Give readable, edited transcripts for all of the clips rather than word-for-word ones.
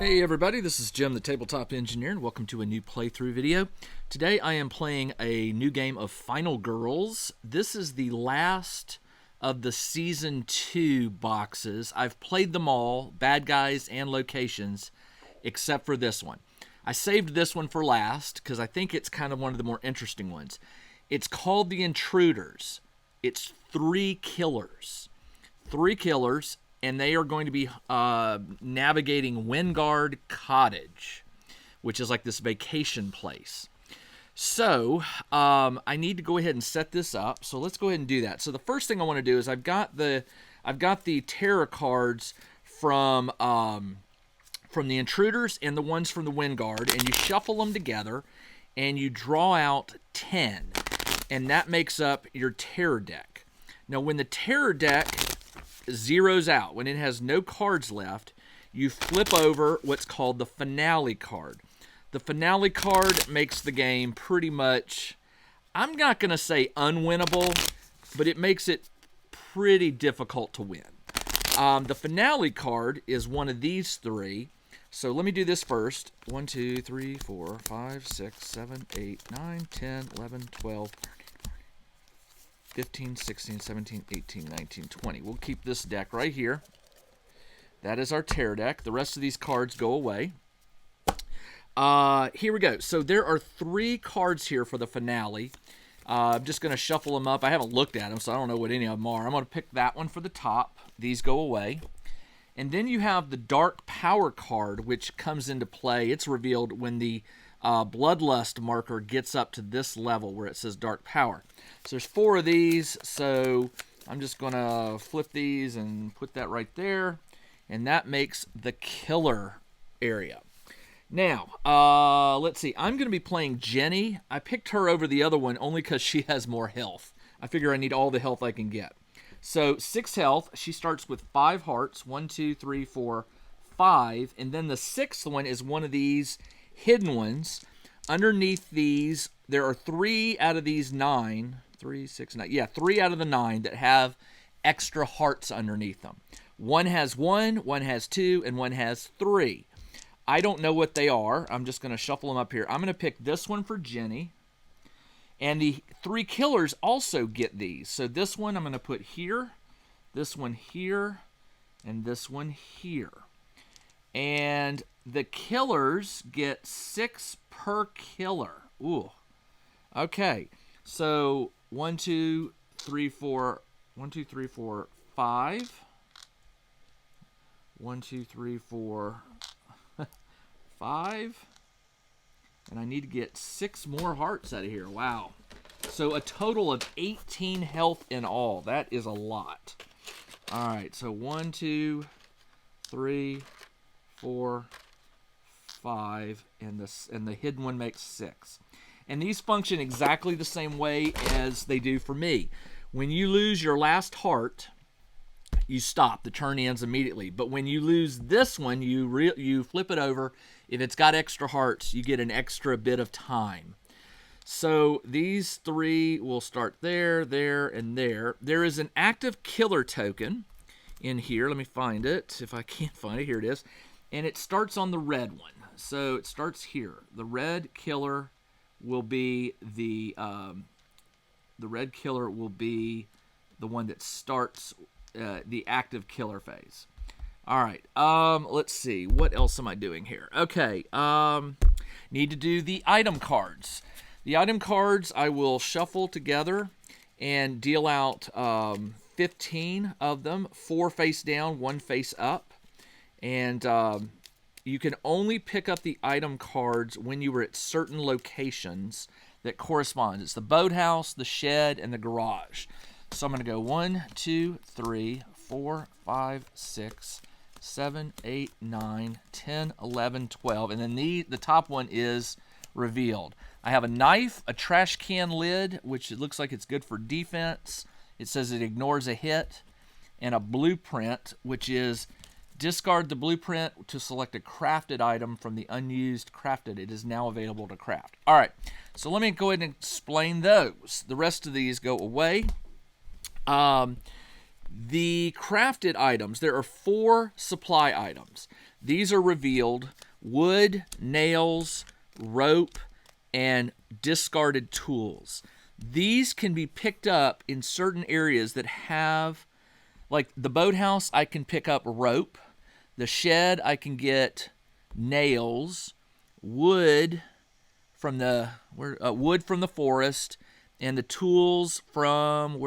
Hey everybody, this is Jim the Tabletop Engineer and welcome to a new playthrough video. Today I am playing a new game of Final Girls. This is the last of the Season 2 boxes. I've played them all, bad guys and locations, except for this one. I saved this one for last because I think it's kind of one of the more interesting ones. It's called the Intruders. It's 3 killers. 3 killers. And they are going to be navigating Wingard Cottage, which is like this vacation place. So I need to go ahead and set this up. So let's go ahead and do that. So the first thing I want to do is I've got the tarot cards from the Intruders and the ones from the Wingard, and you shuffle them together, and you draw out 10, and that makes up your terror deck. Now, when the terror deck zeroes out, when it has no cards left, you flip over what's called the finale card. The finale card makes the game pretty much, I'm not going to say unwinnable, but it makes it pretty difficult to win. The finale card is one of these 3. So let me do this first. 1, 2, 3, 4, 5, 6, 7, 8, 9, 10, 11, 12, 15, 16, 17, 18, 19, 20. We'll keep this deck right here. That is our terror deck. The rest of these cards go away. Here we go. So there are 3 cards here for the finale. I'm just going to shuffle them up. I haven't looked at them, so I don't know what any of them are. I'm going to pick that one for the top. These go away. And then you have the Dark Power card, which comes into play. It's revealed when the Bloodlust marker gets up to this level where it says Dark Power. So there's 4 of these, so I'm just going to flip these and put that right there, and that makes the killer area. Now, let's see. I'm going to be playing Ginny. I picked her over the other one only because she has more health. I figure I need all the health I can get. So 6 health. She starts with 5 hearts. 1, 2, 3, 4, 5. And then the 6th one is one of these hidden ones. Underneath these, there are 3 out of these 9. 3, 6, 9. Yeah, 3 out of the 9 that have extra hearts underneath them. One has 1, one has 2, and one has 3. I don't know what they are. I'm just going to shuffle them up here. I'm going to pick this one for Ginny. And the 3 killers also get these. So this one I'm going to put here, this one here, and this one here. And the killers get 6 per killer. Ooh. Okay. So 1, 2, 3, 4, 1, 2, 3, 4, 5. 1, 2, 3, 4, 5. And I need to get 6 more hearts out of here. Wow. So a total of 18 health in all. That is a lot. All right. So 1, 2, 3, 4, 5, and the hidden one makes 6. And these function exactly the same way as they do for me. When you lose your last heart, you stop. The turn ends immediately. But when you lose this one, you flip it over. If it's got extra hearts, you get an extra bit of time. So these 3 will start there, there, and there. There is an active killer token in here. Let me find it. If I can't find it, here it is. And it starts on the red one. So it starts here. The red killer will be the red killer will be the one that starts the active killer phase. All right. Let's see. What else am I doing here? Okay. Need to do the item cards. The item cards I will shuffle together and deal out 15 of them. 4 face down, 1 face up. And you can only pick up the item cards when you were at certain locations that correspond. It's the boathouse, the shed, and the garage. So I'm going to go 1, 2, 3, 4, 5, 6, 7, 8, 9, 10, 11, 12. And then the top one is revealed. I have a knife, a trash can lid, which it looks like it's good for defense. It says it ignores a hit. And a blueprint, which is discard the blueprint to select a crafted item from the unused crafted. It is now available to craft. All right, so let me go ahead and explain those. The rest of these go away. The crafted items, there are 4 supply items. these are revealed: wood, nails, rope, and discarded tools. These can be picked up in certain areas that have, like the boathouse, I can pick up rope. The shed, I can get nails, wood from the forest, and the tools from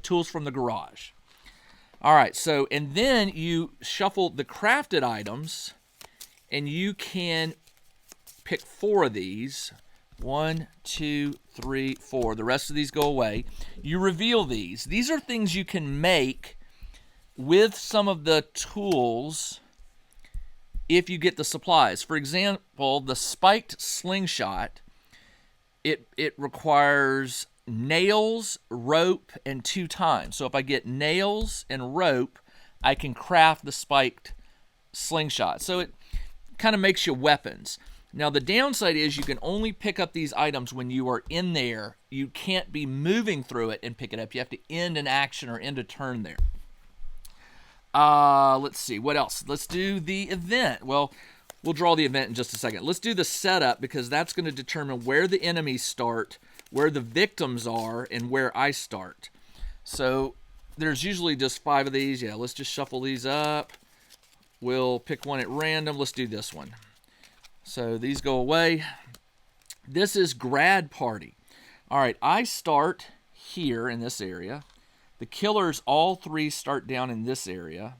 tools from the garage. All right, so and then you shuffle the crafted items, and you can pick 4 of these. 1, 2, 3, 4. The rest of these go away. You reveal these. These are things you can make with some of the tools if you get the supplies. For example, the spiked slingshot, it requires nails, rope, and 2 times. So if I get nails and rope, I can craft the spiked slingshot. So it kind of makes you weapons. Now, the downside is you can only pick up these items when you are in there. You can't be moving through it and pick it up. You have to end an action or end a turn there. Let's see. What else? Let's do the event. Well, we'll draw the event in just a second. Let's do the setup, because that's going to determine where the enemies start, where the victims are, and where I start. So there's usually just 5 of these. Yeah, let's just shuffle these up. We'll pick one at random. Let's do this one. So these go away. This is grad party. All right, I start here in this area. The killers, all 3 start down in this area.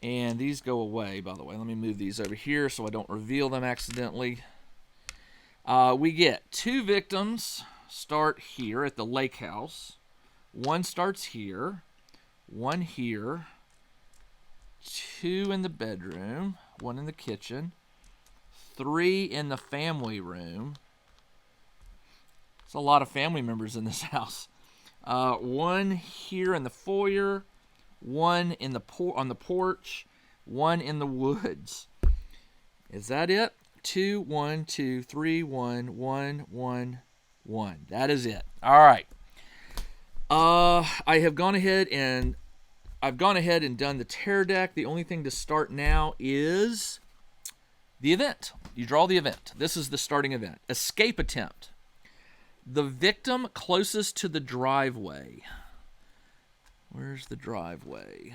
And these go away, by the way. Let me move these over here so I don't reveal them accidentally. We get 2 victims start here at the lake house. 1 starts here. 1 here. 2 in the bedroom. 1 in the kitchen. 3 in the family room. There's a lot of family members in this house. 1 here in the foyer. 1 in the on the porch. 1 in the woods. Is that it? 2, 1, 2, 3, 1, 1, 1, 1. That is it. All right. I've gone ahead and done the tear deck. The only thing to start now is the event. You draw the event. This is the starting event. Escape attempt. The victim closest to the driveway. Where's the driveway?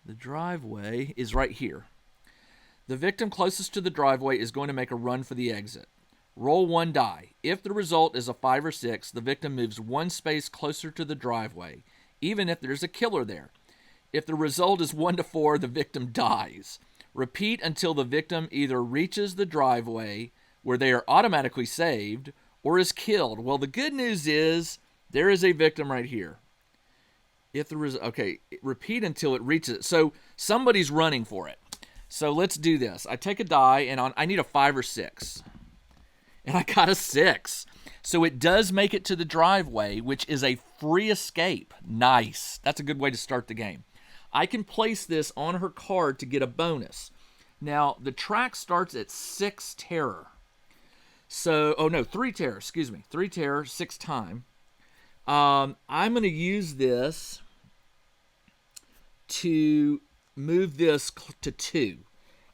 The driveway is right here. The victim closest to the driveway is going to make a run for the exit. Roll 1 die. If the result is a 5 or 6, the victim moves 1 space closer to the driveway, even if there's a killer there. If the result is 1 to 4, the victim dies. Repeat until the victim either reaches the driveway, where they are automatically saved, or is killed. Well, the good news is there is a victim right here. Repeat until it reaches it. So somebody's running for it. So let's do this. I take a die, and I need a 5 or 6. And I got a 6. So it does make it to the driveway, which is a free escape. Nice. That's a good way to start the game. I can place this on her card to get a bonus. Now, the track starts at 6 terror. So, 3 terror, excuse me. 3 terror, 6 time. I'm going to use this to move this to 2.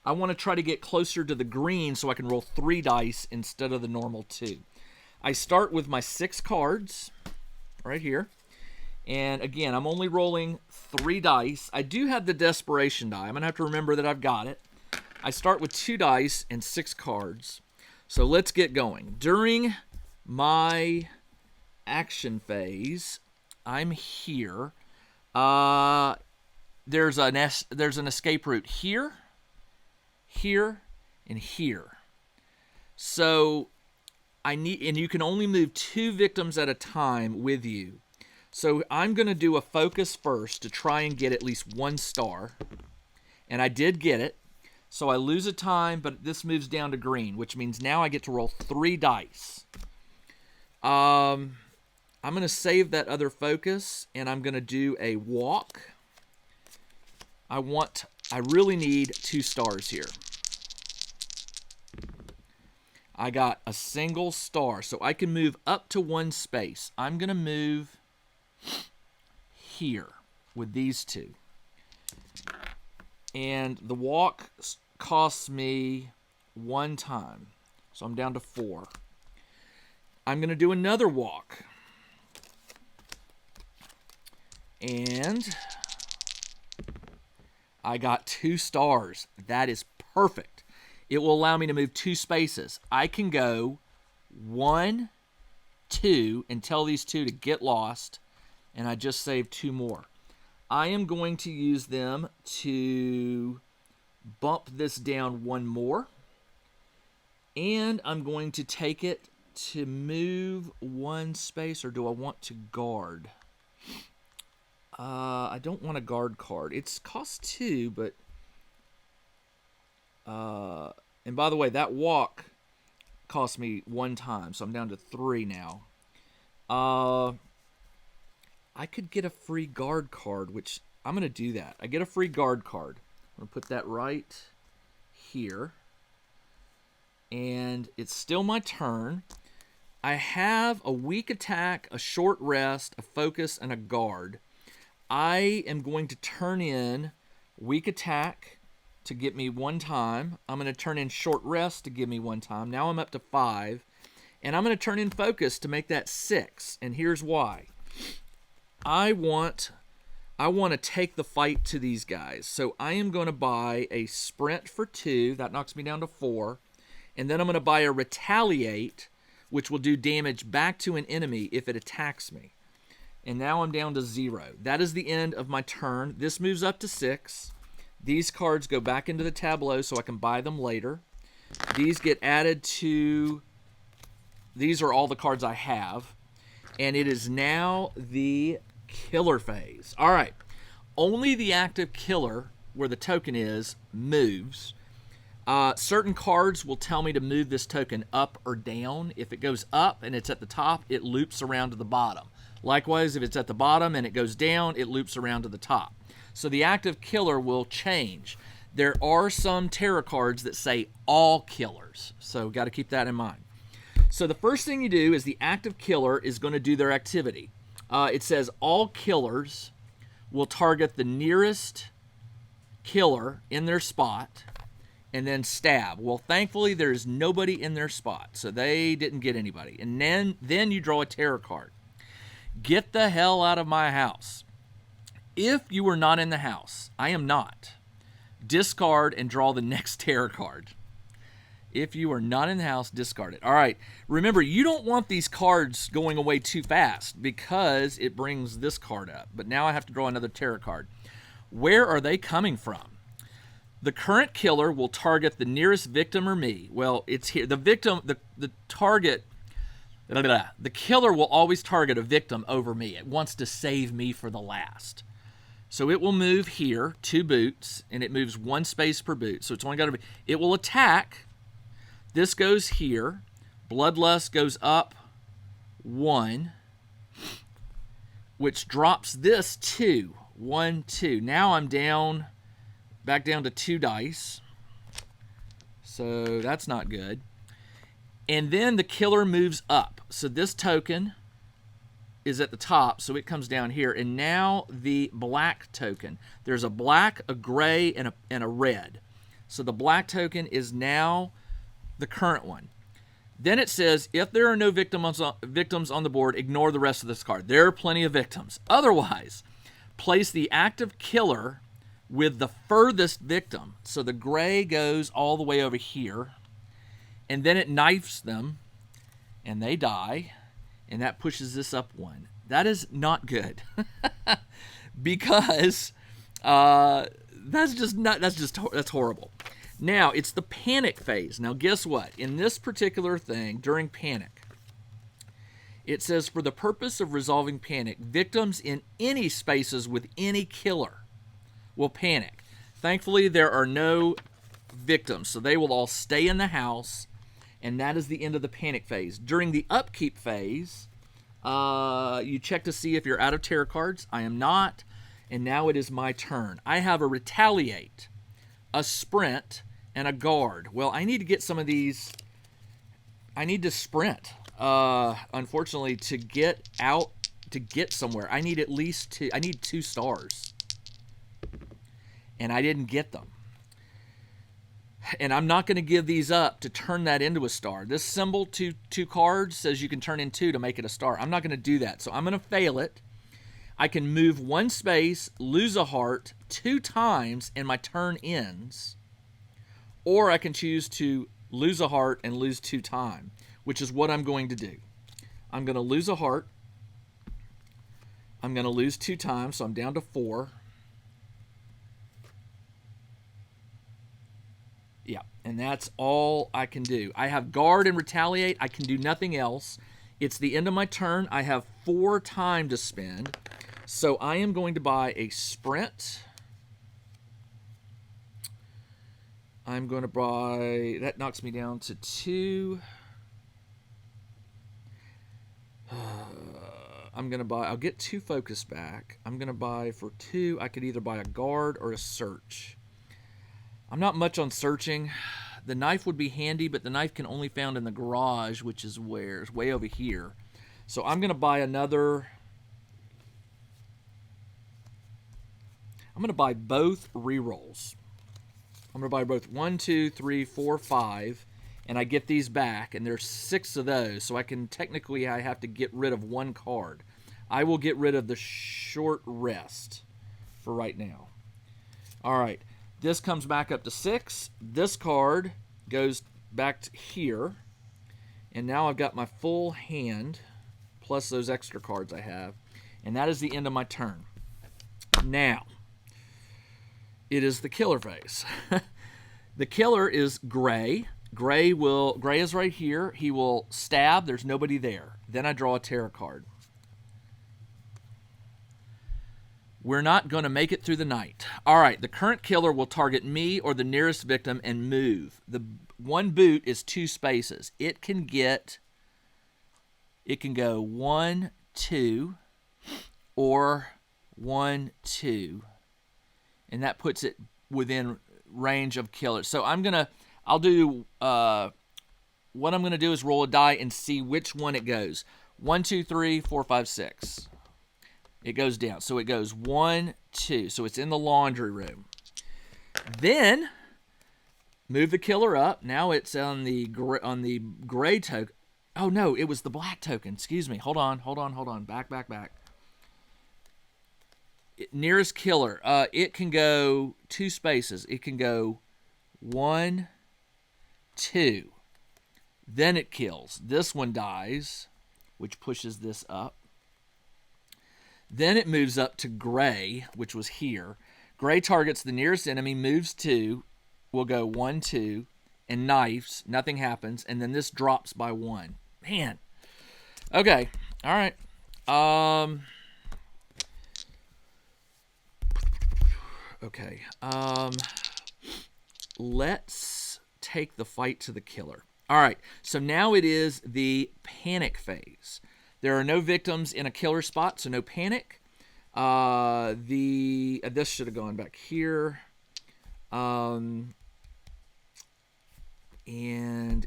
I want to try to get closer to the green so I can roll 3 dice instead of the normal 2. I start with my 6 cards right here. And again, I'm only rolling 3 dice. I do have the desperation die. I'm going to have to remember that I've got it. I start with 2 dice and 6 cards. So let's get going. During my action phase, I'm here. There's an escape route here, here, and here. So and you can only move 2 victims at a time with you. So I'm going to do a focus first to try and get at least 1 star. And I did get it. So I lose a time, but this moves down to green, which means now I get to roll 3 dice. I'm going to save that other focus, and I'm going to do a walk. I really need 2 stars here. I got a single star, so I can move up to 1 space. I'm going to move here with these 2. And the walk costs me 1 time. So I'm down to 4. I'm going to do another walk. And I got 2 stars. That is perfect. It will allow me to move 2 spaces. I can go 1, 2, and tell these 2 to get lost. And I just saved 2 more. I am going to use them to bump this down 1 more. And I'm going to take it to move 1 space, or do I want to guard? I don't want a guard card. It's cost 2, but... and by the way, that walk cost me 1 time, so I'm down to 3 now. I could get a free guard card, which I'm going to do that. I get a free guard card. I'm going to put that right here. And it's still my turn. I have a weak attack, a short rest, a focus, and a guard. I am going to turn in weak attack to get me 1 time. I'm going to turn in short rest to give me 1 time. Now I'm up to 5. And I'm going to turn in focus to make that 6. And here's why. I want to take the fight to these guys. So I am going to buy a sprint for 2. That knocks me down to 4. And then I'm going to buy a retaliate, which will do damage back to an enemy if it attacks me. And now I'm down to 0. That is the end of my turn. This moves up to 6. These cards go back into the tableau so I can buy them later. These get added to... These are all the cards I have. And it is now the killer phase. All right. Only the active killer, where the token is, moves. Certain cards will tell me to move this token up or down. If it goes up and it's at the top, it loops around to the bottom. Likewise, if it's at the bottom and it goes down, it loops around to the top. So the active killer will change. There are some tarot cards that say all killers, so got to keep that in mind. So the first thing you do is the active killer is going to do their activity. It says all killers will target the nearest killer in their spot and then stab. Well, thankfully, there's nobody in their spot, so they didn't get anybody. And then you draw a tarot card. Get the hell out of my house. If you are not in the house, I am not. Discard and draw the next tarot card. If you are not in the house, discard it. All right. Remember, you don't want these cards going away too fast because it brings this card up. But now I have to draw another tarot card. Where are they coming from? The current killer will target the nearest victim or me. Well, it's here. The victim, the target, the killer will always target a victim over me. It wants to save me for the last. So it will move here, 2 boots, and it moves 1 space per boot. So it's only got to be, it will attack. This goes here. Bloodlust goes up 1, which drops this 2. 1, 2. Now I'm back down to 2 dice. So that's not good. And then the killer moves up. So this token is at the top, so it comes down here. And now the black token. There's a black, a gray, and a red. So the black token is now the current one. Then it says, if there are no victims on the board, ignore the rest of this card. There are plenty of victims. Otherwise, place the active killer with the furthest victim. So the gray goes all the way over here. And then it knifes them, and they die. And that pushes this up 1. That is not good. Because that's horrible. Now, it's the panic phase. Now, guess what? In this particular thing, during panic, it says, for the purpose of resolving panic, victims in any spaces with any killer will panic. Thankfully, there are no victims, so they will all stay in the house, and that is the end of the panic phase. During the upkeep phase, you check to see if you're out of tarot cards. I am not, and now it is my turn. I have a retaliate, a sprint, and a guard. Well, I need to get some of these. I need to sprint. Unfortunately, to get out, to get somewhere, I need at least 2. I need 2 stars. and I didn't get them. And I'm not going to give these up to turn that into a star. This symbol, two cards, says you can turn in 2 to make it a star. I'm not going to do that, so I'm going to fail it. I can move 1 space, lose a heart 2 times, and my turn ends. Or I can choose to lose a heart and lose 2 times, which is what I'm going to do. I'm going to lose a heart. I'm going to lose 2 times, so I'm down to 4. Yeah, and that's all I can do. I have guard and retaliate. I can do nothing else. It's the end of my turn. I have 4 time to spend. So I am going to buy a sprint. I'm going to buy, that knocks me down to 2. I'm going to buy, I'll get 2 focus back. I'm going to buy for 2, I could either buy a guard or a search. I'm not much on searching. The knife would be handy, but the knife can only be found in the garage, which is where? It's way over here. So I'm going to buy another. I'm going to buy both rerolls. I'm going to buy both 1, 2, 3, 4, 5, and I get these back, and there's 6 of those, so I can technically I have to get rid of 1 card. I will get rid of the short rest for right now. All right. This comes back up to 6. This card goes back to here. And now I've got my full hand, plus those extra cards I have. And that is the end of my turn. Now, it is the killer phase. The killer is gray. Gray is right here. He will stab. There's nobody there. Then I draw a terror card. We're not going to make it through the night. All right, the current killer will target me or the nearest victim and move. The 1 boot is 2 spaces. It can go 1, 2, or 1, 2, and that puts it within range of killers. So what I'm going to do is roll a die and see which one it goes. 1, 2, 3, 4, 5, 6. It goes down. So it goes 1, 2. So it's in the laundry room. Then move the killer up. Now it's on the gray token. Oh no, it was the black token. Excuse me. Hold on. Back. Nearest killer. It can go 2 spaces. It can go 1, 2. Then it kills. This one dies, which pushes this up. Then it moves up to gray, which was here. Gray targets the nearest enemy, moves 2, will go 1, 2, and knifes. Nothing happens, and then this drops by 1. Man. Okay. All right. Okay. Let's take the fight to the killer. All right. So now it is the panic phase. There are no victims in a killer spot, so no panic. This should have gone back here. And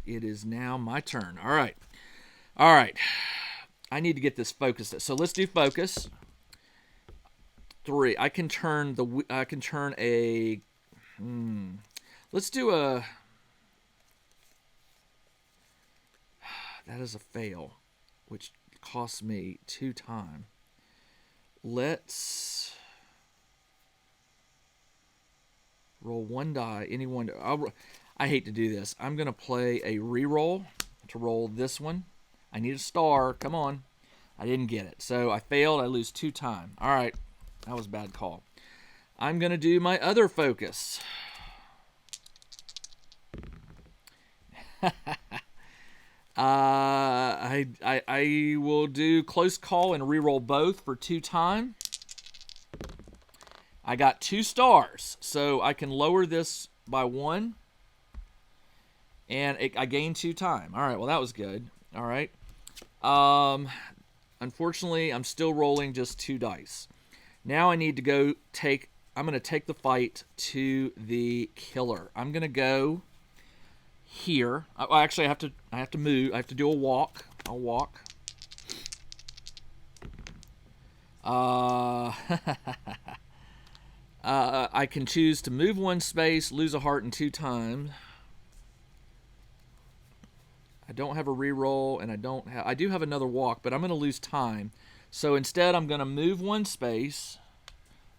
it is now my turn. All right. I need to get this focused. So let's do focus. 3. I can turn a. Let's do a. That is a fail, which cost me 2 time. Let's roll 1 die. I hate to do this. I'm going to play a reroll to roll this one. I need a star. Come on. I didn't get it. So I failed. I lose 2 time. All right. That was a bad call. I'm going to do my other focus. I will do close call and reroll both for 2 time. I got 2 stars, so I can lower this by 1, and I gain 2 time. All right, well that was good. All right. Unfortunately, I'm still rolling just 2 dice. Now I need to go I'm going to take the fight to the killer. I'm going to go here. Actually, I have to move. I have to do a walk. I'll walk. I I can choose to move 1 space, lose a heart in 2 times. I don't have a reroll, and I do have another walk, but I'm going to lose time. So instead, I'm going to move 1 space,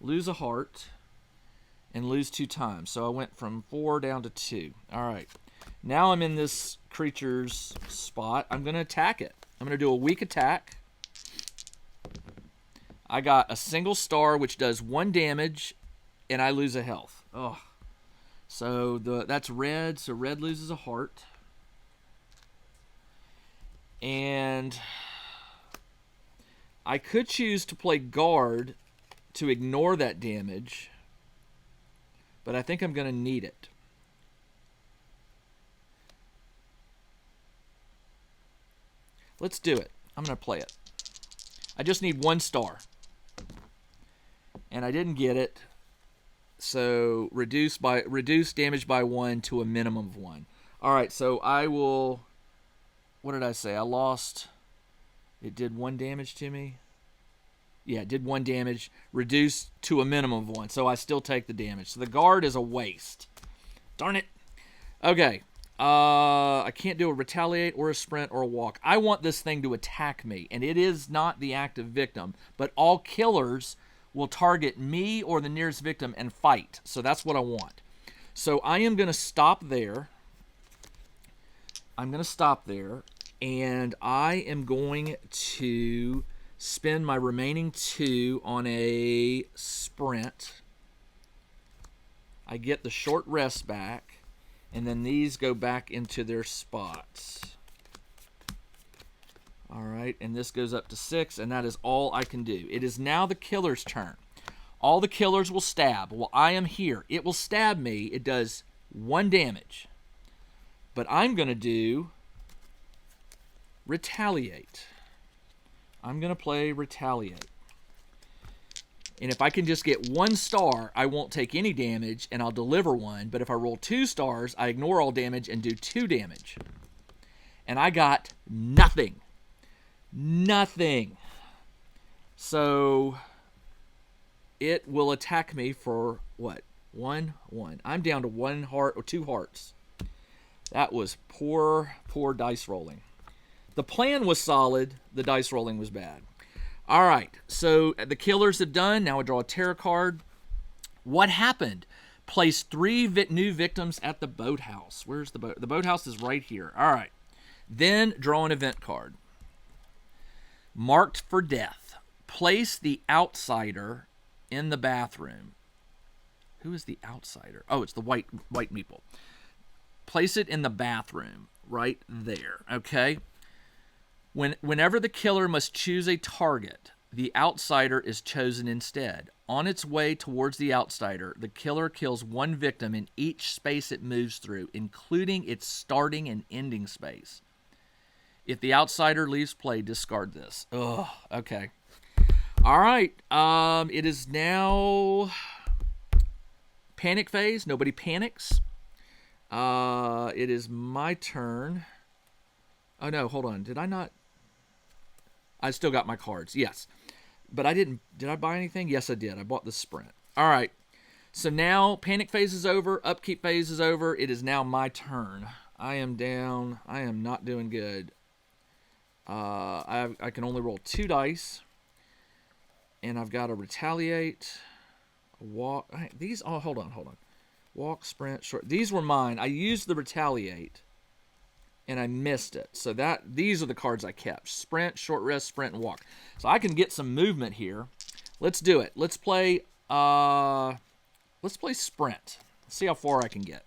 lose a heart, and lose 2 times. So I went from 4 down to 2. All right. Now I'm in this creature's spot. I'm going to attack it. I'm going to do a weak attack. I got a single star, which does 1 damage, and I lose a health. Oh. So that's red, so red loses a heart. And I could choose to play guard to ignore that damage, but I think I'm going to need it. Let's do it. I'm going to play it. I just need 1 star. And I didn't get it. So reduce damage by 1 to a minimum of 1. All right, so I will... What did I say? I lost... It did 1 damage to me? Yeah, it did 1 damage. Reduced to a minimum of 1. So I still take the damage. So the guard is a waste. Darn it. Okay. I can't do a retaliate or a sprint or a walk. I want this thing to attack me, and it is not the active victim, but all killers will target me or the nearest victim and fight. So that's what I want. So I am going to stop there. I'm going to stop there, and I am going to spend my remaining 2 on a sprint. I get the short rest back. And then these go back into their spots. All right, and this goes up to 6, and that is all I can do. It is now the killer's turn. All the killers will stab. Well, I am here. It will stab me. It does 1 damage. But I'm going to do retaliate. I'm going to play retaliate. And if I can just get 1 star, I won't take any damage, and I'll deliver 1. But if I roll 2 stars, I ignore all damage and do 2 damage. And I got nothing. Nothing. So it will attack me for, what? 1. I'm down to 1 heart or 2 hearts. That was poor dice rolling. The plan was solid. The dice rolling was bad. All right, so the killers have done. Now I draw a terror card. What happened? Place 3 new victims at the boathouse. Where's the boat? The boathouse is right here. All right. Then draw an event card. Marked for death. Place the outsider in the bathroom. Who is the outsider? Oh, it's the white meeple. Place it in the bathroom right there, okay? Whenever the killer must choose a target, the outsider is chosen instead. On its way towards the outsider, the killer kills 1 victim in each space it moves through, including its starting and ending space. If the outsider leaves play, discard this. Ugh, okay. All right. It is now panic phase. Nobody panics. It is my turn. Oh, no, hold on. Did I not? I still got my cards, yes. But I didn't. Did I buy anything? Yes, I did. I bought the sprint. All right. So now panic phase is over. Upkeep phase is over. It is now my turn. I am down. I am not doing good. I can only roll 2 dice. And I've got to retaliate. A walk. These, oh, hold on. Walk, sprint, short. These were mine. I used the retaliate. And I missed it. So these are the cards I kept. Sprint, short rest, sprint, and walk. So I can get some movement here. Let's do it. Let's play sprint. Let's see how far I can get.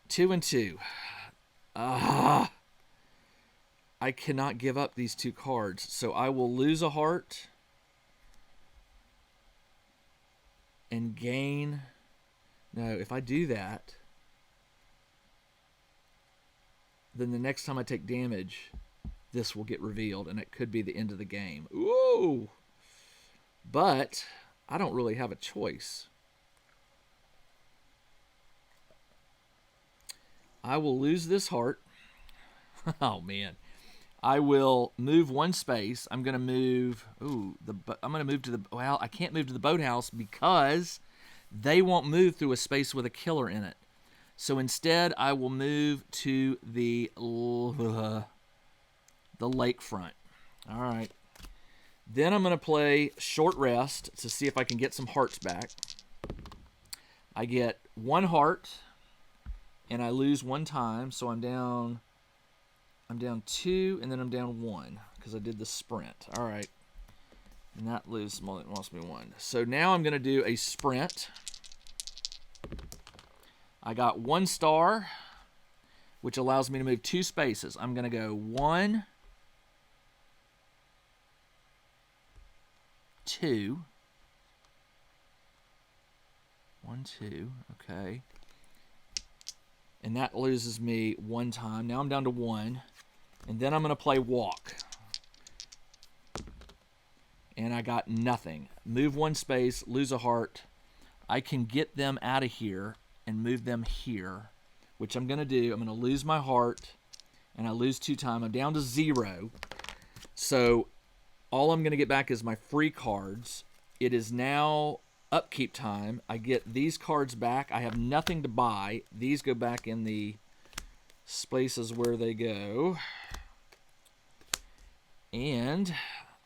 2 and 2. I cannot give up these 2 cards. So I will lose a heart and gain. No, if I do that, then the next time I take damage, this will get revealed, and it could be the end of the game. Ooh! But I don't really have a choice. I will lose this heart. Oh, man. I will move one space. I'm going to move. I'm going to move to the. Well, I can't move to the boathouse because they won't move through a space with a killer in it. So instead, I will move to the lakefront. All right. Then I'm going to play short rest to see if I can get some hearts back. I get 1 heart, and I lose 1 time, so I'm down 2, and then I'm down 1 because I did the sprint. All right. And that lost me 1. So now I'm going to do a sprint. I got 1 star, which allows me to move 2 spaces. I'm going to go 1, 2. 1, 2. Okay. And that loses me 1 time. Now I'm down to 1. And then I'm going to play walk. And I got nothing. Move 1 space, lose a heart. I can get them out of here and move them here, which I'm going to do. I'm going to lose my heart, and I lose 2 times. I'm down to 0. So all I'm going to get back is my free cards. It is now upkeep time. I get these cards back. I have nothing to buy. These go back in the spaces where they go. And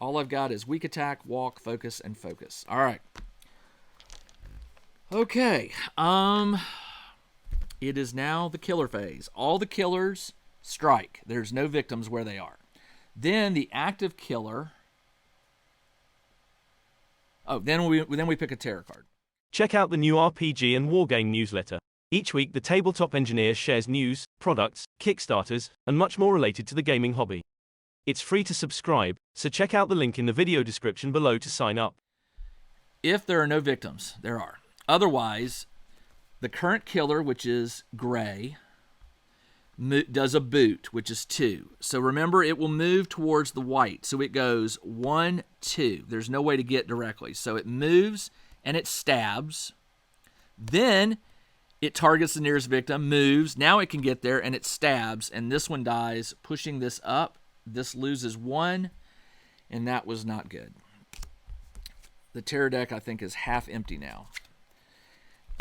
all I've got is weak attack, walk, focus, and focus. All right. Okay. It is now the killer phase. All the killers strike. There's no victims where they are. Then the active killer. Oh, then we pick a terror card. Check out the new RPG and Wargame newsletter. Each week, the Tabletop Engineer shares news, products, Kickstarters, and much more related to the gaming hobby. It's free to subscribe, so check out the link in the video description below to sign up. If there are no victims, there are. Otherwise, the current killer, which is gray, does a boot, which is 2. So remember, it will move towards the white. So it goes 1, 2. There's no way to get directly. So it moves and it stabs. Then it targets the nearest victim, moves. Now it can get there and it stabs. And this one dies, pushing this up. This loses 1, and that was not good. The terror deck, I think, is half empty now.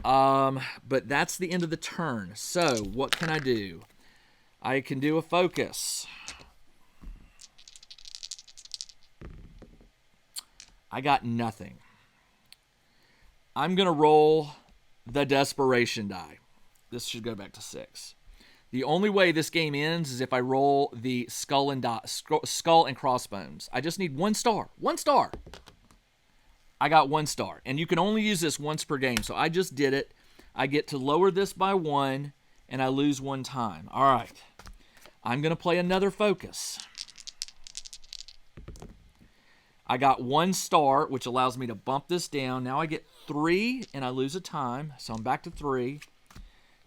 But that's the end of the turn. So what can I do? I can do a focus. I got nothing. I'm going to roll the desperation die. This should go back to 6. The only way this game ends is if I roll the skull and crossbones. I just need 1 star. 1 star. I got 1 star. And you can only use this once per game. So I just did it. I get to lower this by 1, and I lose 1 time. All right. I'm going to play another focus. I got 1 star, which allows me to bump this down. Now I get 3, and I lose a time. So I'm back to 3.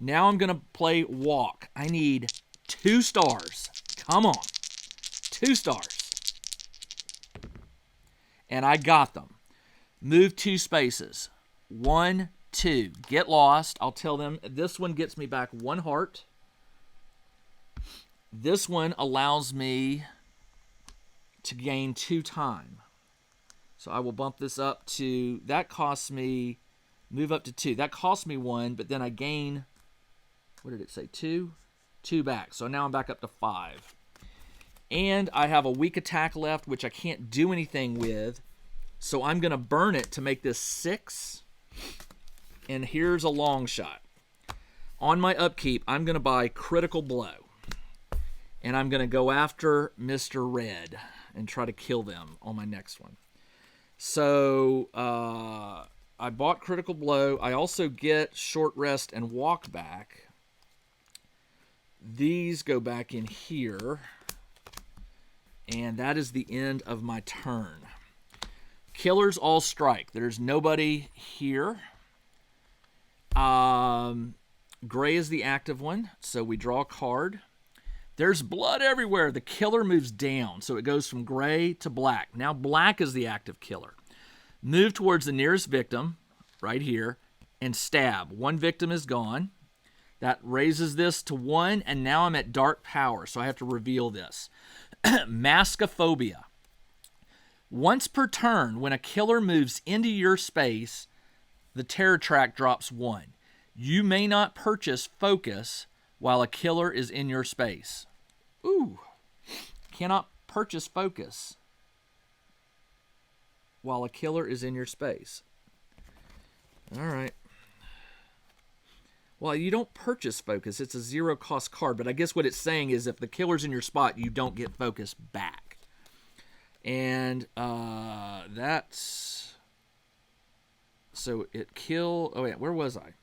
Now I'm going to play walk. I need 2 stars. Come on. 2 stars. And I got them. Move 2 spaces. 1, 2. Get lost. I'll tell them this one gets me back 1 heart. This one allows me to gain 2 time. So I will bump this up to, that costs me, move up to 2. That costs me 1, but then I gain, what did it say, 2? 2 back. So now I'm back up to 5. And I have a weak attack left, which I can't do anything with. So I'm going to burn it to make this 6. And here's a long shot. On my upkeep, I'm going to buy Critical Blow. And I'm going to go after Mr. Red and try to kill them on my next one. So I bought Critical Blow. I also get Short Rest and Walk back. These go back in here. And that is the end of my turn. Killers all strike. There's nobody here. Gray is the active one, so we draw a card. There's blood everywhere. The killer moves down, so it goes from gray to black. Now black is the active killer. Move towards the nearest victim, right here, and stab. 1 victim is gone. That raises this to 1, and now I'm at dark power, so I have to reveal this. Maskophobia. Once per turn, when a killer moves into your space, the terror track drops 1. You may not purchase focus while a killer is in your space. Ooh. Cannot purchase focus while a killer is in your space. All right. Well, you don't purchase focus. It's a 0-cost card. But I guess what it's saying is if the killer's in your spot, you don't get focus back. And that's... So it killed... Oh, wait, where was I?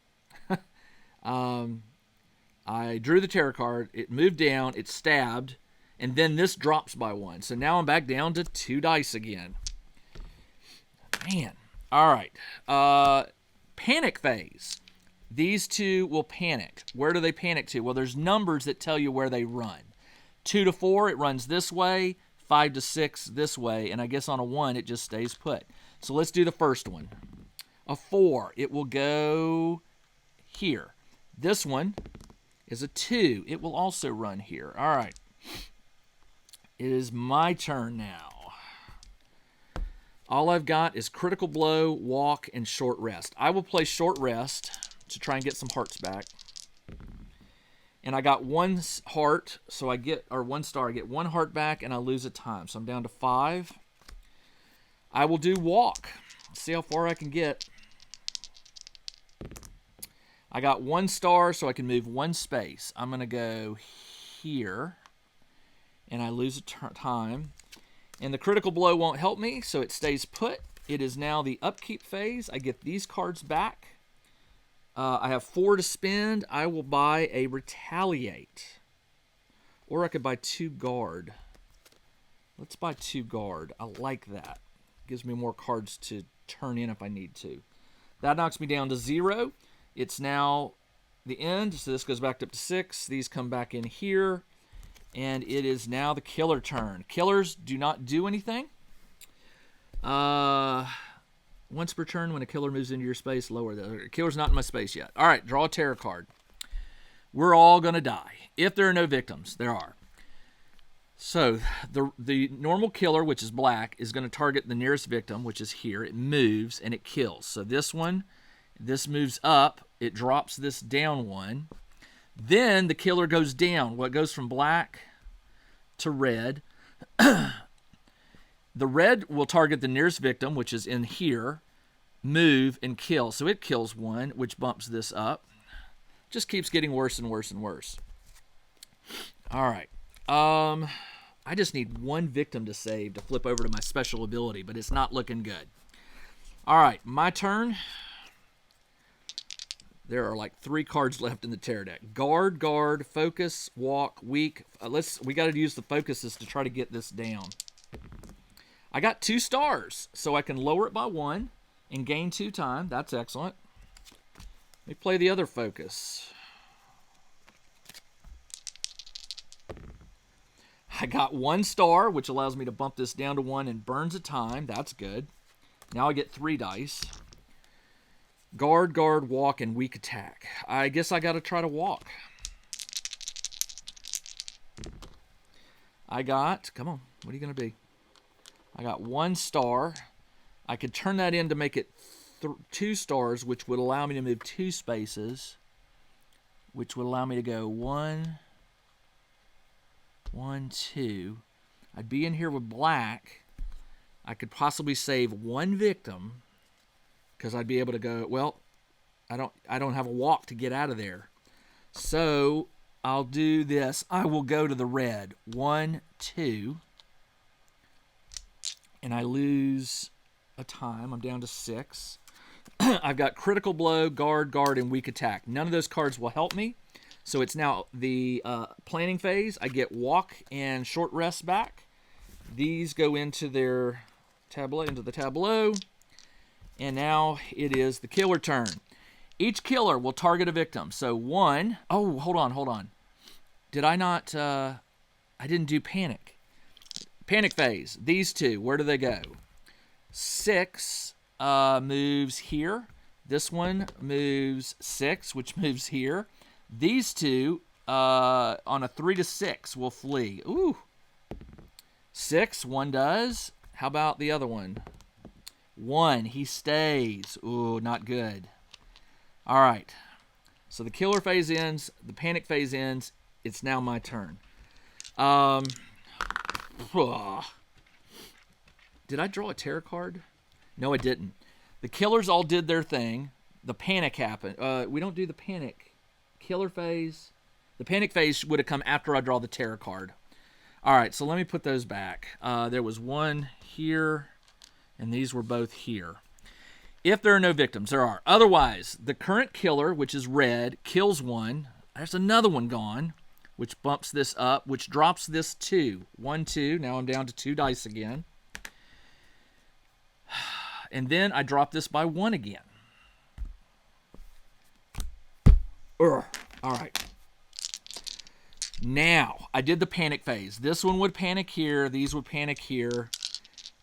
I drew the terror card. It moved down. It stabbed. And then this drops by 1. So now I'm back down to 2 dice again. Man. All right. Panic phase. These two will panic. Where do they panic to? Well, there's numbers that tell you where they run. 2 to 4, it runs this way. 5 to 6, this way. And I guess on a 1, it just stays put. So let's do the first one. A 4, it will go here. This one is a 2. It will also run here. All right. It is my turn now. All I've got is critical blow, walk, and short rest. I will play short rest to try and get some hearts back. And I got 1 heart, so I get, or 1 star, I get 1 heart back, and I lose a time. So I'm down to 5. I will do walk. See how far I can get. I got 1 star, so I can move 1 space. I'm going to go here, and I lose a time. And the critical blow won't help me, so it stays put. It is now the upkeep phase. I get these cards back. I have 4 to spend. I will buy a retaliate. Or I could buy 2 guard. Let's buy 2 guard. I like that. Gives me more cards to turn in if I need to. That knocks me down to 0. It's now the end, so this goes back up to 6. These come back in here. And it is now the killer turn. Killers do not do anything. Once per turn, when a killer moves into your space, lower the killer's not in my space yet. All right, draw a terror card. We're all going to die. If there are no victims, there are. So the normal killer, which is black, is going to target the nearest victim, which is here. It moves, and it kills. So this one, this moves up. It drops this down 1. Then the killer goes down. Well, it goes from black to red. The red will target the nearest victim, which is in here, move, and kill. So it kills 1, which bumps this up. Just keeps getting worse and worse and worse. All right. I just need 1 victim to save to flip over to my special ability, but it's not looking good. All right, my turn. There are like 3 cards left in the terror deck. Guard, guard, focus, walk, weak. We got to use the focuses to try to get this down. I got 2 stars, so I can lower it by 1 and gain 2 time. That's excellent. Let me play the other focus. I got 1 star, which allows me to bump this down to 1 and burns a time. That's good. Now I get 3 dice. Guard, guard, walk, and weak attack. I guess I got to try to walk. I got, come on, what are you going to be? I got 1 star. I could turn that in to make it 2 stars, which would allow me to move 2 spaces, which would allow me to go 1, 1, 2. I'd be in here with black. I could possibly save 1 victim because I'd be able to go, well, I don't have a walk to get out of there. So I'll do this. I will go to the red. 1, 2. And I lose a time. I'm down to 6. I've got critical blow, guard, guard, and weak attack. None of those cards will help me. So it's now the planning phase. I get walk and short rest back. These go into their tableau, into the tableau. And now it is the killer turn. Each killer will target a victim. So 1. Oh, hold on. Did I not? I didn't do panic. Panic phase. These 2. Where do they go? 6 moves here. This one moves 6, which moves here. These 2 on a 3 to 6 will flee. Ooh. 6, 1 does. How about the other one? 1, he stays. Ooh, not good. All right. So the killer phase ends, the panic phase ends. It's now my turn. Did I draw a terror card? No, I didn't. The killers all did their thing. The panic happened. We don't do the panic. Killer phase. The panic phase would have come after I draw the terror card. All right, so let me put those back. There was one here, and these were both here. If there are no victims, there are. Otherwise, the current killer, which is red, kills one. There's another one gone, which bumps this up, which drops this 2. 1, 2. Now I'm down to 2 dice again. And then I drop this by 1 again. All right. Now, I did the panic phase. This one would panic here. These would panic here.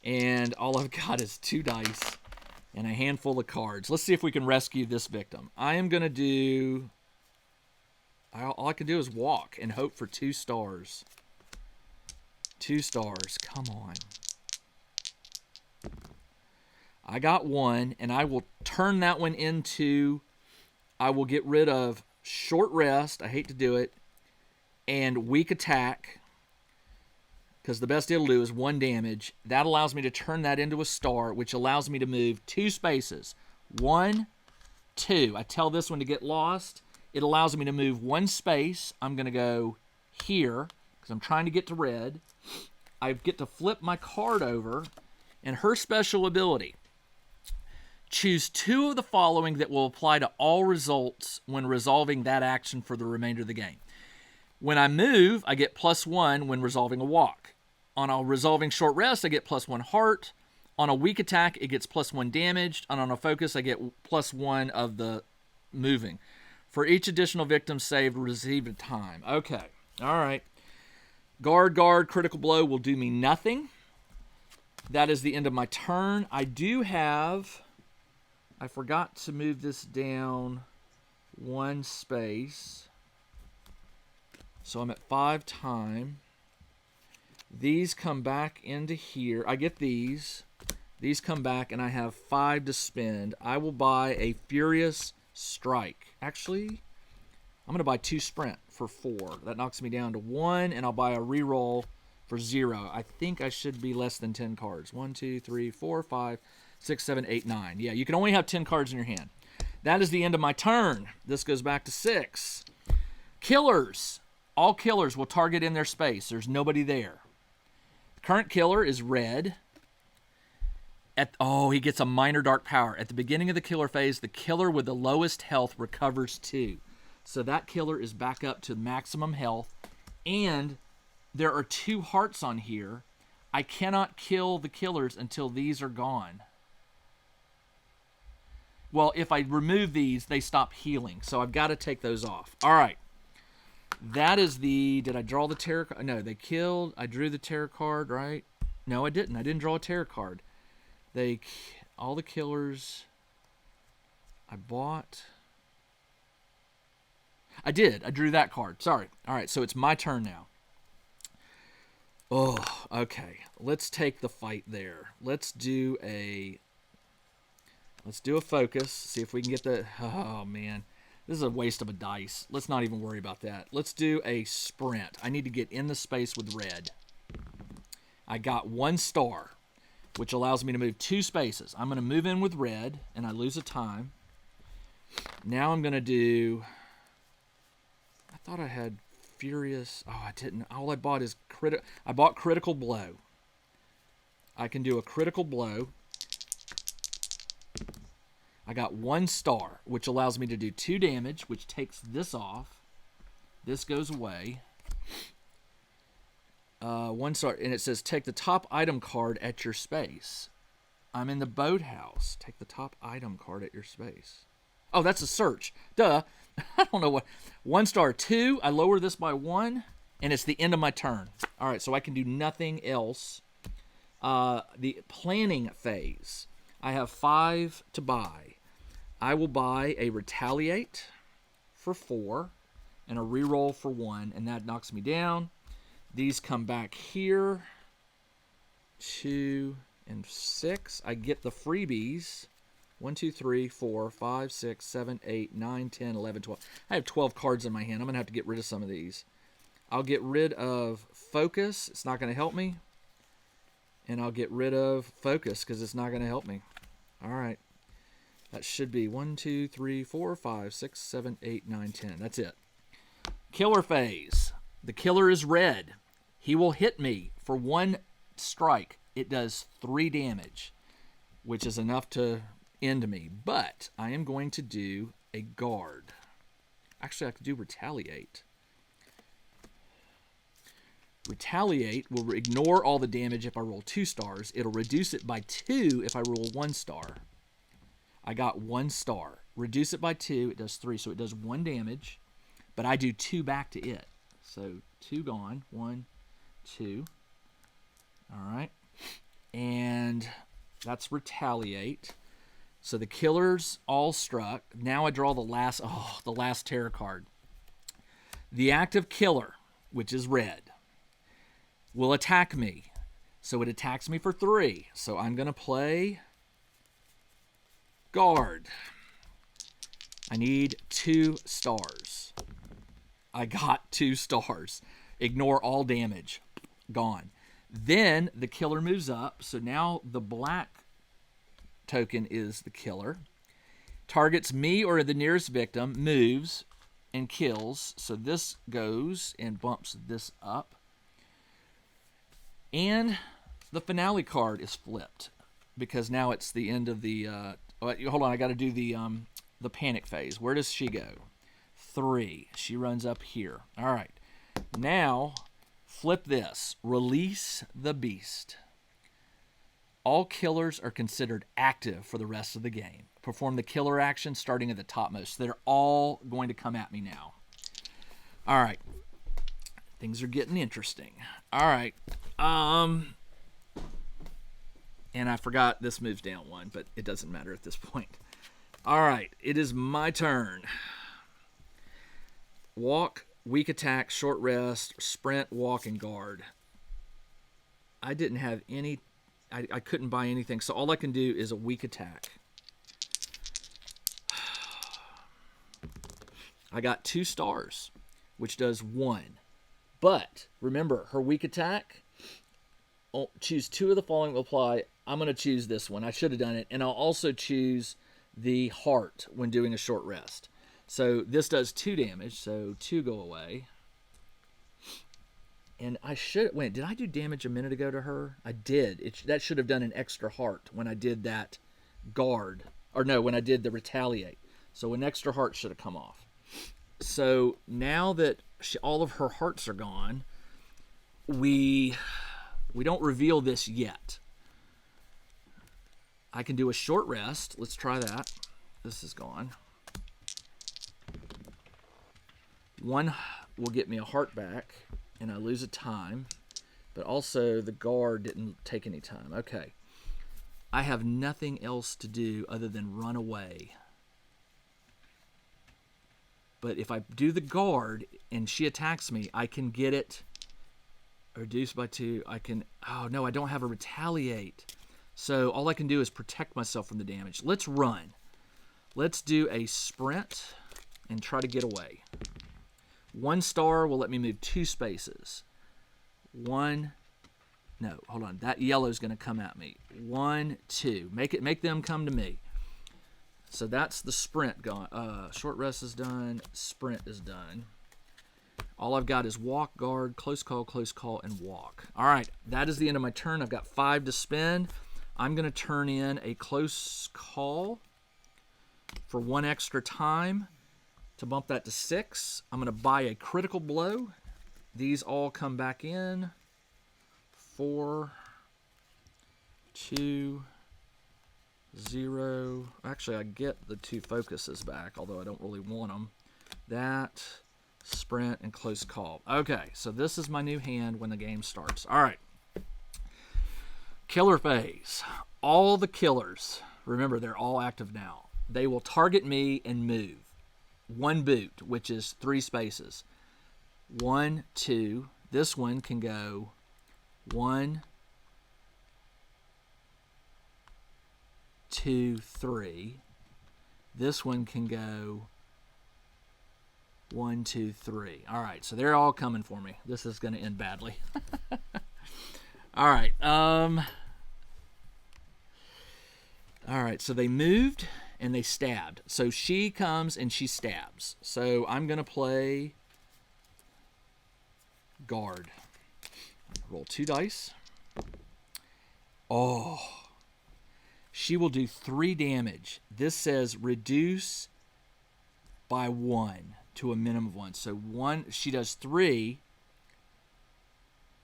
And all I've got is 2 dice and a handful of cards. Let's see if we can rescue this victim. I am going to do... All I can do is walk and hope for 2 stars. 2 stars. Come on. I got 1, and I will turn that one into... I will get rid of short rest. I hate to do it. And weak attack. Because the best it'll do is 1 damage. That allows me to turn that into a star, which allows me to move 2 spaces. 1, 2. I tell this one to get lost. It allows me to move 1 space. I'm going to go here, because I'm trying to get to red. I get to flip my card over, and her special ability. Choose 2 of the following that will apply to all results when resolving that action for the remainder of the game. When I move, I get +1 when resolving a walk. On a resolving short rest, I get +1 heart. On a weak attack, it gets +1 damage. And on a focus, I get +1 of the moving. For each additional victim saved, received a time. Okay. All right. Guard, critical blow will do me nothing. That is the end of my turn. I do have... I forgot to move this down 1 space. So I'm at 5 time. These come back into here. I get these. These come back, and I have 5 to spend. I will buy a Furious Strike. Actually, I'm going to buy 2 Sprint for 4. That knocks me down to 1, and I'll buy a reroll for 0. I think I should be less than 10 cards. 1, 2, 3, 4, 5, 6, 7, 8, 9. Yeah, you can only have 10 cards in your hand. That is the end of my turn. This goes back to 6. Killers. All killers will target in their space. There's nobody there. The current killer is red. He gets a minor dark power. At the beginning of the killer phase, the killer with the lowest health recovers 2. So that killer is back up to maximum health. And there are 2 hearts on here. I cannot kill the killers until these are gone. Well, if I remove these, they stop healing. So I've got to take those off. All right. That is the... Did I draw the terror card? No, they killed. I drew the terror card, right? No, I didn't. I didn't draw a terror card. All the killers I bought. I did. I drew that card. Sorry. All right, so it's my turn now. Oh, okay. Let's take the fight there. Let's do a focus. See if we can get the... Oh, man. This is a waste of a dice. Let's not even worry about that. Let's do a sprint. I need to get in the space with red. I got 1 star, which allows me to move 2 spaces. I'm going to move in with red, and I lose a time. Now I'm going to do... I thought I had Furious... Oh, I didn't. All I bought is... I bought Critical Blow. I can do a Critical Blow. I got 1 star, which allows me to do 2 damage, which takes this off. This goes away. 1 star, and it says take the top item card at your space. I'm in the boathouse. Take the top item card at your space. Oh, that's a search. Duh. I don't know what. 1 star, 2. I lower this by 1, and it's the end of my turn. All right, so I can do nothing else. The planning phase. I have 5 to buy. I will buy a Retaliate for 4 and a reroll for 1, and that knocks me down. These come back here. 2, and 6. I get the freebies. 1, 2, 3, 4, 5, 6, 7, 8, 9, 10, 11, 12. I have 12 cards in my hand. I'm going to have to get rid of some of these. I'll get rid of Focus. It's not going to help me. And I'll get rid of Focus because it's not going to help me. All right. That should be 1, 2, 3, 4, 5, 6, 7, 8, 9, 10. That's it. Killer phase. The killer is red. He will hit me for 1 strike. It does 3 damage, which is enough to end me. But I am going to do a guard. Actually, I could do retaliate. Retaliate will ignore all the damage if I roll 2 stars. It'll reduce it by 2 if I roll 1 star. I got 1 star. Reduce it by 2, it does 3. So it does 1 damage, but I do 2 back to it. So 2 gone. 1, 2. All right. And that's retaliate. So the killers all struck. Now I draw the last terror card. The active killer, which is red, will attack me. So it attacks me for 3. So I'm going to play guard. I need 2 stars. I got 2 stars. Ignore all damage. Gone. Then the killer moves up. So now the black token is the killer. Targets me or the nearest victim, moves, and kills. So this goes and bumps this up. And the finale card is flipped because now it's the end of the... hold on, I got to do the panic phase. Where does she go? 3. She runs up here. All right. Now, flip this. Release the beast. All killers are considered active for the rest of the game. Perform the killer action starting at the topmost. They're all going to come at me now. All right. Things are getting interesting. All right. And I forgot this moves down 1, but it doesn't matter at this point. All right. It is my turn. Walk, weak attack, short rest, sprint, walk, and guard. I didn't have any... I couldn't buy anything, so all I can do is a weak attack. I got 2 stars, which does 1. But, remember, her weak attack, choose 2 of the following will apply. I'm going to choose this one. I should have done it. And I'll also choose the heart when doing a short rest. So this does 2 damage, so 2 go away. And I should... Wait, did I do damage a minute ago to her? I did. That should have done an extra heart when I did that guard. Or no, when I did the retaliate. So an extra heart should have come off. So now that all of her hearts are gone, we don't reveal this yet. I can do a short rest. Let's try that. This is gone. 1 will get me a heart back, and I lose a time. But also, the guard didn't take any time. Okay. I have nothing else to do other than run away. But if I do the guard and she attacks me, I can get it reduced by 2. I can... Oh, no, I don't have a retaliate. So all I can do is protect myself from the damage. Let's run. Let's do a sprint and try to get away. 1 star will let me move 2 spaces. 1... No, hold on. That yellow's going to come at me. 1, 2. Make them come to me. So that's the sprint gone. Short rest is done. Sprint is done. All I've got is walk, guard, close call, and walk. All right, that is the end of my turn. I've got 5 to spend. I'm going to turn in a close call for 1 extra time to bump that to 6. I'm going to buy a critical blow. These all come back in. 4, 2, 0. Actually, I get the 2 focuses back, although I don't really want them. That, sprint, and close call. Okay, so this is my new hand when the game starts. All right. Killer phase. All the killers, remember, they're all active now. They will target me and move. 1 boot, which is 3 spaces. 1, 2. This one can go 1, 2, 3. This one can go 1, 2, 3. All right, so they're all coming for me. This is going to end badly. All right. All right, so they moved and they stabbed. So she comes and she stabs. So I'm going to play guard. Roll 2 dice. Oh. She will do 3 damage. This says reduce by 1 to a minimum of 1. So 1, she does 3.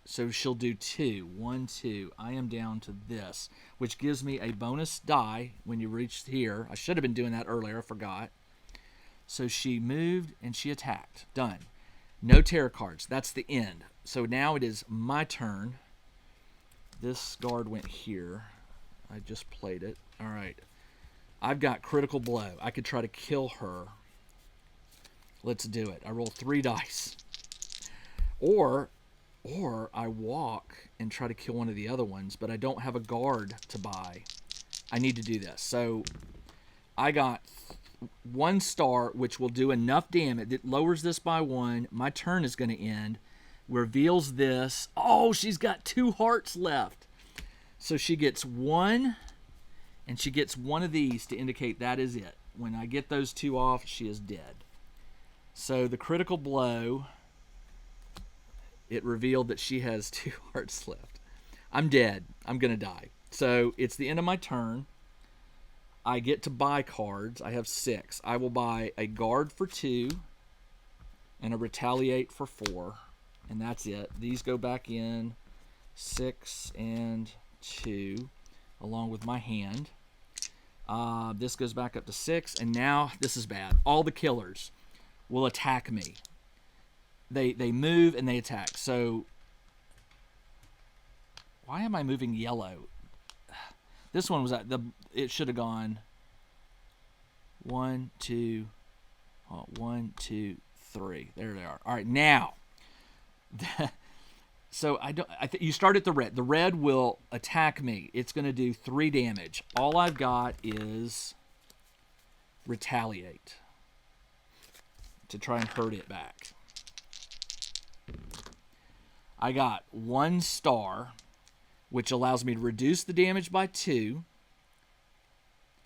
So she'll do 2. 1, 2. I am down to this, which gives me a bonus die when you reach here. I should have been doing that earlier. I forgot. So she moved and she attacked. Done. No terror cards. That's the end. So now it is my turn. This guard went here. I just played it. All right. I've got critical blow. I could try to kill her. Let's do it. I roll 3 dice. Or I walk and try to kill one of the other ones, but I don't have a guard to buy. I need to do this. So I got 1 star, which will do enough damage. It lowers this by 1. My turn is going to end. Reveals this. Oh, she's got 2 hearts left. So she gets 1, and she gets 1 of these to indicate that is it. When I get those 2 off, she is dead. So the critical blow, it revealed that she has 2 hearts left. I'm dead. I'm going to die. So it's the end of my turn. I get to buy cards. I have 6. I will buy a guard for 2 and a retaliate for 4. And that's it. These go back in 6 and 2 along with my hand. This goes back up to 6. And now this is bad. All the killers will attack me. They move and they attack. So why am I moving yellow? This one was it should have gone 1, 2, 1, 2, 3. There they are. All right, now. So you start at the red. The red will attack me. It's going to do 3 damage. All I've got is retaliate to try and hurt it back. I got 1 star, which allows me to reduce the damage by 2.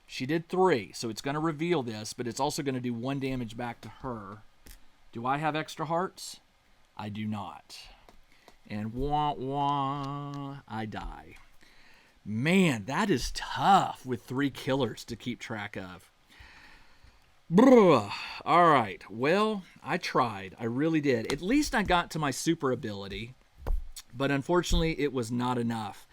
She did 3, so it's going to reveal this, but it's also going to do 1 damage back to her. Do I have extra hearts? I do not. And wah, wah, I die. Man, that is tough with 3 killers to keep track of. All right, well, I tried. I really did. At least I got to my super ability, but unfortunately it was not enough.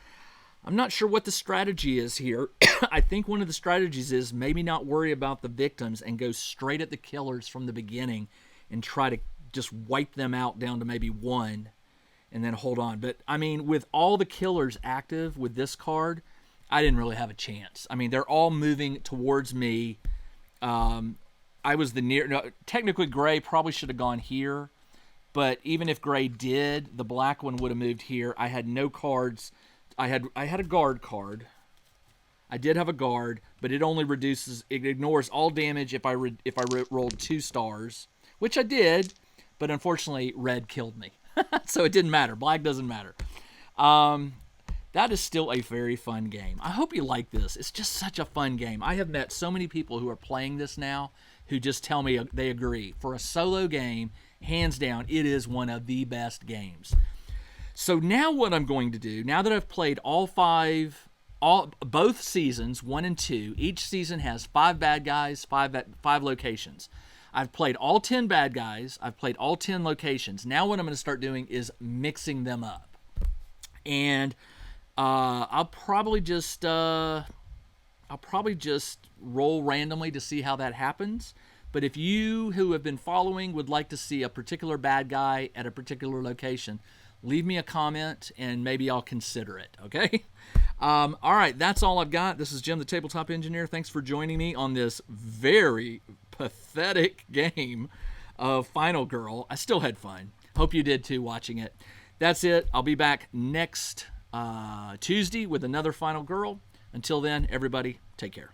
I'm not sure what the strategy is here. I think one of the strategies is maybe not worry about the victims and go straight at the killers from the beginning and try to just wipe them out down to maybe 1 and then hold on. But, I mean, with all the killers active with this card, I didn't really have a chance. I mean, they're all moving towards me. I was technically Gray probably should have gone here, but even if Gray did, the black one would have moved here. I had no cards. I had a guard card. I did have a guard, but it only it ignores all damage if I rolled 2 stars, which I did, but unfortunately red killed me. So it didn't matter. Black doesn't matter. That is still a very fun game. I hope you like this. It's just such a fun game. I have met so many people who are playing this now who just tell me they agree. For a solo game, hands down, it is one of the best games. So now what I'm going to do, now that I've played both seasons, 1 and 2, each season has 5 bad guys, 5 locations. I've played all 10 bad guys. I've played all 10 locations. Now what I'm going to start doing is mixing them up. And I'll probably just roll randomly to see how that happens. But if you who have been following would like to see a particular bad guy at a particular location, leave me a comment and maybe I'll consider it, okay? All right, that's all I've got. This is Jim, the Tabletop Engineer. Thanks for joining me on this very pathetic game of Final Girl. I still had fun. Hope you did too watching it. That's it. I'll be back next Tuesday with another Final Girl. Until then, everybody, Take care.